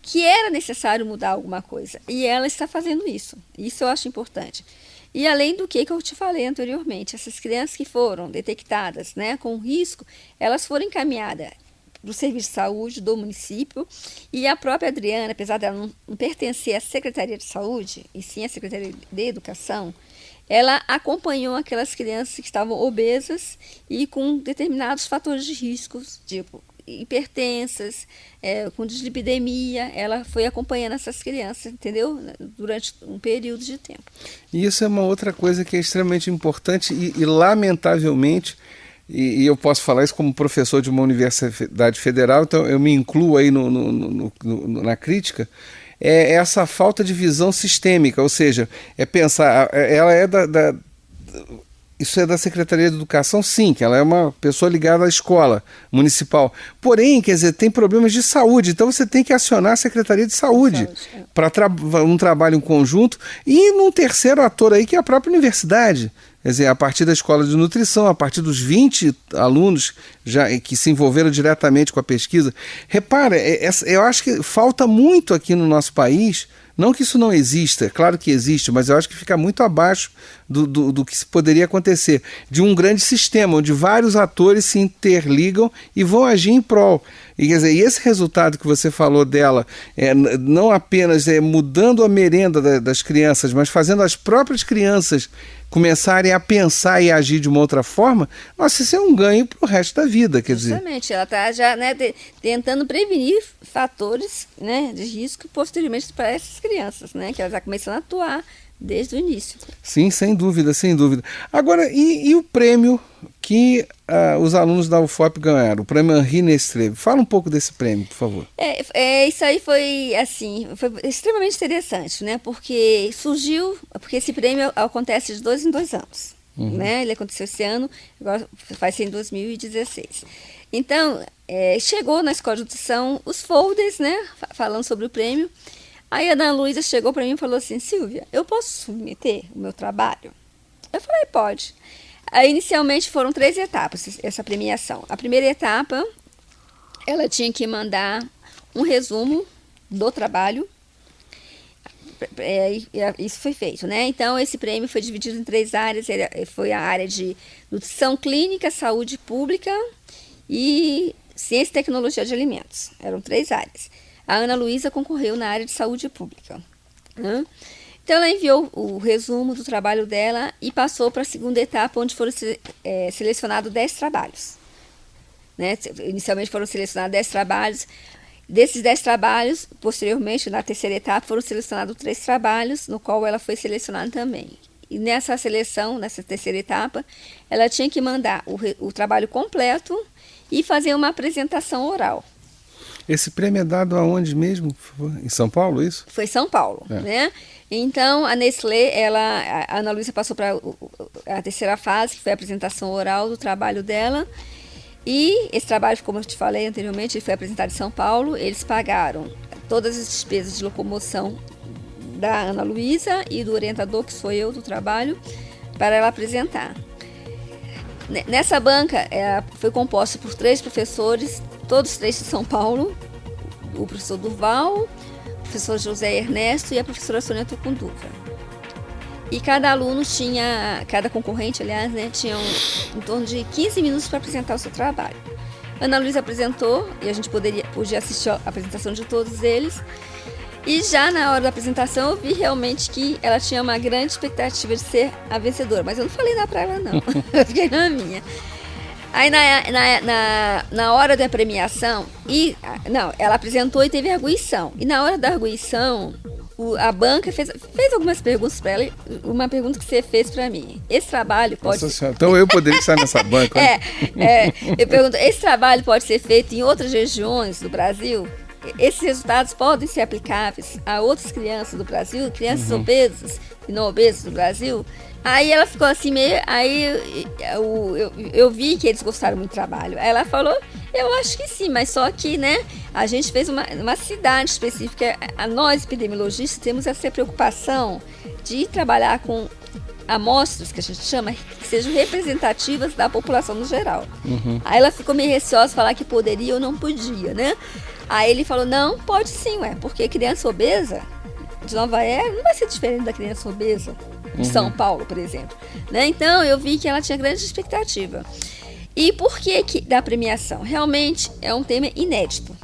que era necessário mudar alguma coisa. E ela está fazendo isso. Isso eu acho importante. E além do que eu te falei anteriormente, essas crianças que foram detectadas, né, com risco, elas foram encaminhadas para o serviço de saúde do município, e a própria Adriana, apesar dela não pertencer à Secretaria de Saúde, e sim à Secretaria de Educação, ela acompanhou aquelas crianças que estavam obesas e com determinados fatores de riscos, tipo hipertensas, com dislipidemia. Ela foi acompanhando essas crianças, entendeu? Durante um período de tempo. E isso é uma outra coisa que é extremamente importante e lamentavelmente, e eu posso falar isso como professor de uma universidade federal, então eu me incluo aí na crítica, é essa falta de visão sistêmica, ou seja, pensar, ela é isso é da Secretaria de Educação, sim, que ela é uma pessoa ligada à escola municipal. Porém, quer dizer, tem problemas de saúde, então você tem que acionar a Secretaria de Saúde para um trabalho em conjunto, e num terceiro ator aí, que é a própria universidade. Quer dizer, a partir da escola de nutrição, a partir dos 20 alunos que se envolveram diretamente com a pesquisa. Repara, eu acho que falta muito aqui no nosso país. Não que isso não exista, é claro que existe, mas eu acho que fica muito abaixo do que poderia acontecer, de um grande sistema, onde vários atores se interligam e vão agir em prol. E, quer dizer, e esse resultado que você falou dela, não apenas mudando a merenda das crianças, mas fazendo as próprias crianças começarem a pensar e agir de uma outra forma, nossa, isso é um ganho para o resto da vida, quer dizer. Justamente, ela está já, né, tentando prevenir fatores, né, de risco posteriormente para essas crianças, né, que elas já começam a atuar desde o início. Sim, sem dúvida, sem dúvida. Agora, e o prêmio que os alunos da UFOP ganharam, o prêmio Henri Nestlé? Fala um pouco desse prêmio, por favor. Isso aí foi extremamente interessante, né? Porque esse prêmio acontece de 2 em 2 anos. Né? Ele aconteceu esse ano, agora vai ser em 2016. Então, chegou na Escola de Nutrição os folders, né? Falando sobre o prêmio. Aí a Ana Luísa chegou para mim e falou assim: Silvia, eu posso submeter o meu trabalho? Eu falei, pode. Aí, inicialmente foram 3 etapas essa premiação. A primeira etapa, ela tinha que mandar um resumo do trabalho. Isso foi feito, né? Então, esse prêmio foi dividido em 3 áreas. Foi a área de nutrição clínica, saúde pública e ciência e tecnologia de alimentos. Eram 3 áreas. A Ana Luísa concorreu na área de saúde pública. Então, ela enviou o resumo do trabalho dela e passou para a segunda etapa, onde foram selecionados 10 trabalhos. Né? Inicialmente foram selecionados 10 trabalhos. Desses 10 trabalhos, posteriormente, na terceira etapa, foram selecionados 3 trabalhos, no qual ela foi selecionada também. E nessa seleção, nessa terceira etapa, ela tinha que mandar o trabalho completo e fazer uma apresentação oral. Esse prêmio é dado aonde mesmo? Em São Paulo, isso? Foi em São Paulo, né? Então, a Nestlé, a Ana Luísa passou para a terceira fase, que foi a apresentação oral do trabalho dela. E esse trabalho, como eu te falei anteriormente, ele foi apresentado em São Paulo. Eles pagaram todas as despesas de locomoção da Ana Luísa e do orientador, que sou eu, do trabalho, para ela apresentar. Nessa banca foi composta por 3 professores, todos 3 de São Paulo, o professor Durval, o professor José Ernesto e a professora Sônia Tucunduva. E cada aluno cada concorrente, aliás, né, tinha em torno de 15 minutos para apresentar o seu trabalho. Ana Luísa apresentou, e a gente podia assistir a apresentação de todos eles. E já na hora da apresentação eu vi realmente que ela tinha uma grande expectativa de ser a vencedora. Mas eu não falei nada pra ela, não. Eu fiquei na minha. Aí na hora da premiação, ela apresentou e teve arguição. E na hora da arguição, a banca fez algumas perguntas para ela. Uma pergunta que você fez para mim: esse trabalho pode... Nossa senhora, então eu poderia estar nessa banca? Eu pergunto: esse trabalho pode ser feito em outras regiões do Brasil? Esses resultados podem ser aplicáveis a outras crianças do Brasil, crianças obesas e não obesas do Brasil? Aí ela ficou assim meio... Aí eu vi que eles gostaram muito do trabalho. Aí ela falou: eu acho que sim, mas só que, né, a gente fez uma cidade específica. Nós, epidemiologistas, temos essa preocupação de trabalhar com amostras, que a gente chama, que sejam representativas da população no geral. Aí ela ficou meio receosa de falar que poderia ou não podia, né? Aí ele falou: não, pode sim, porque criança obesa de Nova Era não vai ser diferente da criança obesa de São Paulo, por exemplo. Né? Então eu vi que ela tinha grande expectativa. E por que da premiação? Realmente é um tema inédito.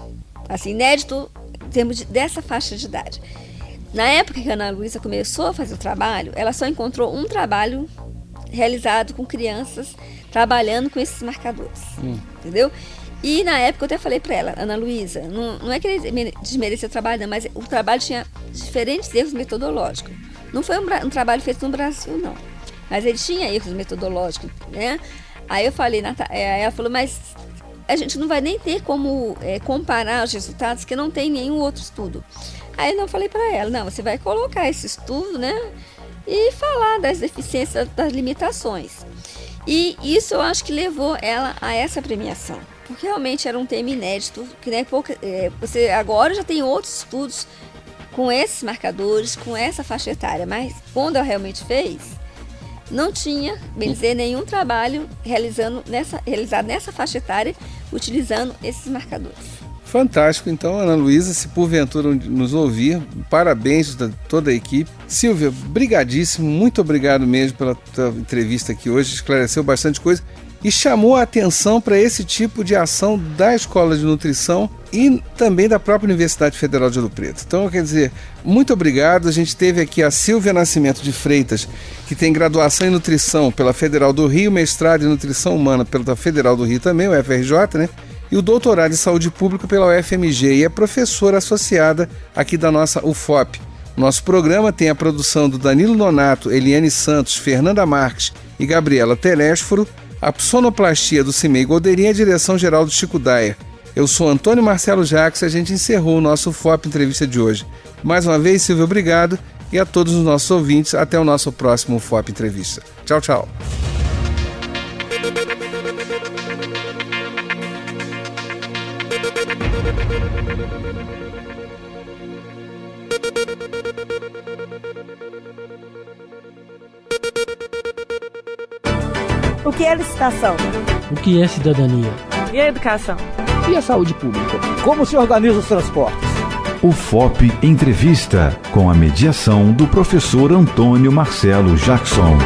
Assim, inédito em termos dessa faixa de idade. Na época que a Ana Luísa começou a fazer o trabalho, ela só encontrou um trabalho realizado com crianças trabalhando com esses marcadores. Entendeu? E na época eu até falei para ela: Ana Luísa, não é que ele desmerecia o trabalho, não, mas o trabalho tinha diferentes erros metodológicos. Não foi um trabalho feito no Brasil, não. Mas ele tinha erros metodológicos, né? Aí eu falei, ela falou: mas a gente não vai nem ter como comparar os resultados, que não tem nenhum outro estudo. Aí eu falei para ela: não, você vai colocar esse estudo, né? E falar das deficiências, das limitações. E isso eu acho que levou ela a essa premiação. Porque realmente era um tema inédito, que né, você agora já tem outros estudos com esses marcadores, com essa faixa etária, mas quando ela realmente fez, não tinha, bem dizer, nenhum trabalho realizado nessa faixa etária, utilizando esses marcadores. Fantástico. Então, Ana Luísa, se porventura nos ouvir, parabéns a toda a equipe. Silvia, brigadíssimo, muito obrigado mesmo pela tua entrevista aqui hoje, esclareceu bastante coisa e chamou a atenção para esse tipo de ação da Escola de Nutrição e também da própria Universidade Federal de Ouro Preto. Então, quer dizer, muito obrigado. A gente teve aqui a Silvia Nascimento de Freitas, que tem graduação em Nutrição pela Federal do Rio, mestrado em Nutrição Humana pela Federal do Rio também, o FRJ, né? E o doutorado em Saúde Pública pela UFMG, e é professora associada aqui da nossa UFOP. Nosso programa tem a produção do Danilo Nonato, Eliane Santos, Fernanda Marques e Gabriela Telésforo, a sonoplastia do Cimei Goldeirinha e a direção-geral do Chico Daia. Eu sou Antônio Marcelo Jacques e a gente encerrou o nosso UFOP Entrevista de hoje. Mais uma vez, Silvio, obrigado, e a todos os nossos ouvintes, até o nosso próximo UFOP Entrevista. Tchau, tchau. O que é licitação? O que é cidadania? E a educação? E a saúde pública? Como se organizam os transportes? O FOP Entrevista, com a mediação do professor Antônio Marcelo Jackson.